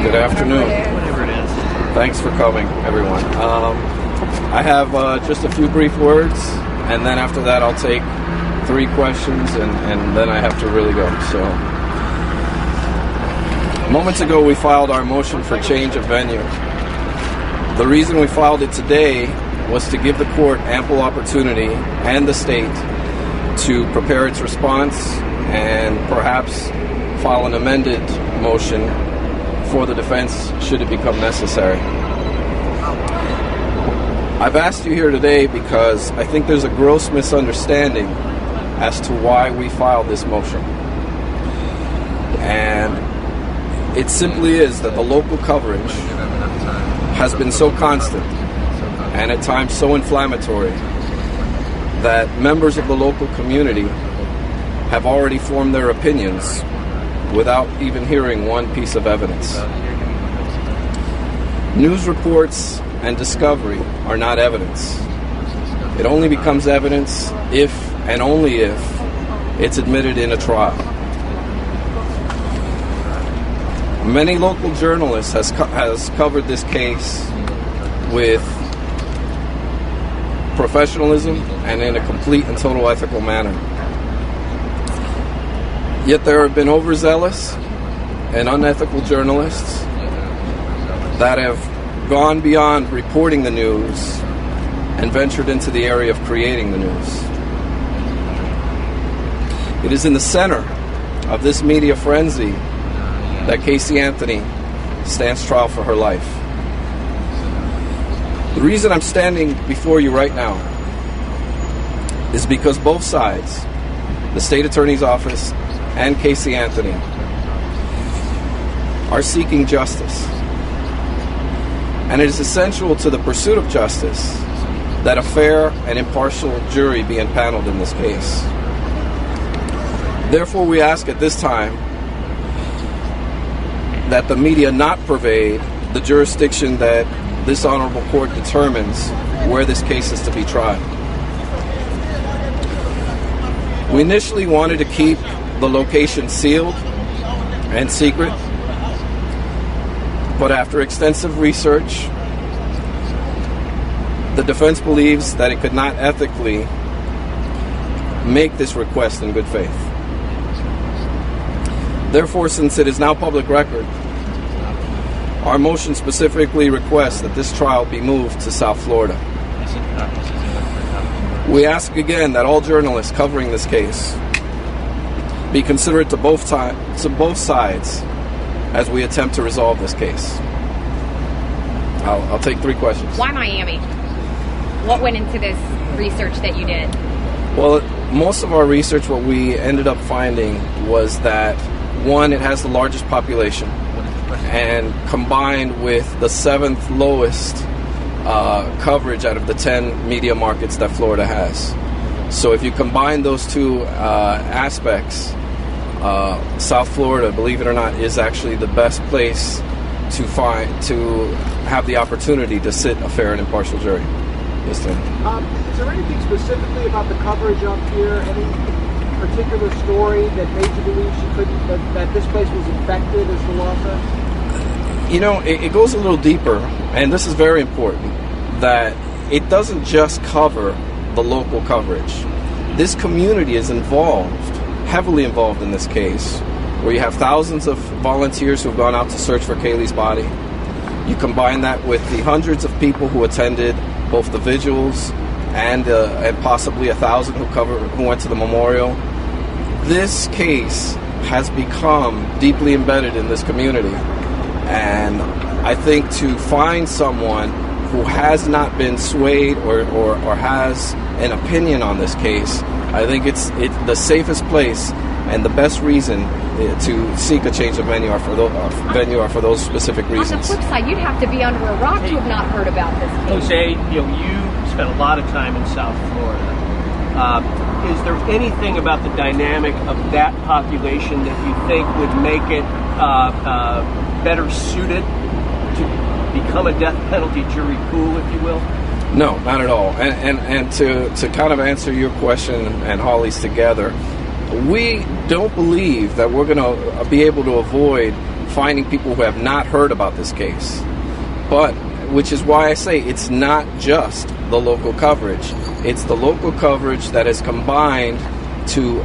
Good afternoon. Whatever it is. Thanks for coming, everyone. I have just a few brief words, and then after that I'll take 3 questions, and then I have to really go. So, moments ago we filed our motion for change of venue. The reason we filed it today was to give the court ample opportunity and the state to prepare its response and perhaps file an amended motion for the defense should it become necessary. I've asked you here today because I think there's a gross misunderstanding as to why we filed this motion. And it simply is that the local coverage has been so constant and at times so inflammatory that members of the local community have already formed their opinions without even hearing one piece of evidence. News reports and discovery are not evidence. It only becomes evidence if and only if it's admitted in a trial. Many local journalists has covered this case with professionalism and in a complete and total ethical manner. Yet there have been overzealous and unethical journalists that have gone beyond reporting the news and ventured into the area of creating the news. It is in the center of this media frenzy that Casey Anthony stands trial for her life. The reason I'm standing before you right now is because both sides, the state attorney's office and Casey Anthony, are seeking justice. And it is essential to the pursuit of justice that a fair and impartial jury be impaneled in this case. Therefore, we ask at this time that the media not pervade the jurisdiction that this honorable court determines where this case is to be tried. We initially wanted to keep the location sealed and secret, but after extensive research, the defense believes that it could not ethically make this request in good faith. Therefore, since it is now public record, our motion specifically requests that this trial be moved to South Florida. We ask again that all journalists covering this case be considerate to both sides as we attempt to resolve this case. I'll take 3 questions. Why Miami? What went into this research that you did? Well, most of our research, what we ended up finding was that, one, it has the largest population, and combined with the 7th lowest coverage out of the 10 media markets that Florida has. So if you combine those 2 aspects, South Florida, believe it or not, is actually the best place to have the opportunity to sit a fair and impartial jury. Yes, Tim. Is there anything specifically about the coverage up here? Any particular story that made you believe that this place was infected, as the law says? You know, it goes a little deeper, and this is very important, that it doesn't just cover the local coverage. This community is heavily involved in this case, where you have thousands of volunteers who have gone out to search for Kaylee's body. You combine that with the hundreds of people who attended both the vigils and possibly 1,000 who went to the memorial. This case has become deeply embedded in this community, and I think to find someone who has not been swayed or has an opinion on this case, I think it's the safest place and the best reason to seek a change of venue are for those specific reasons. On the flip side, you'd have to be under a rock to have not heard about this case. Jose, you spent a lot of time in South Florida. Is there anything about the dynamic of that population that you think would make it better suited to become a death penalty jury pool, if you will? No, not at all. And to kind of answer your question and Holly's together, we don't believe that we're going to be able to avoid finding people who have not heard about this case. But, which is why I say it's not just the local coverage. It's the local coverage that is combined to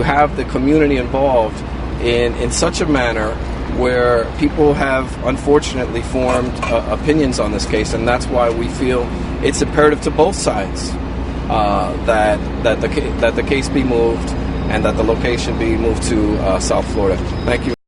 have the community involved in such a manner where people have unfortunately formed opinions on this case, and that's why we feel it's imperative to both sides that the case be moved and that the location be moved to South Florida. Thank you.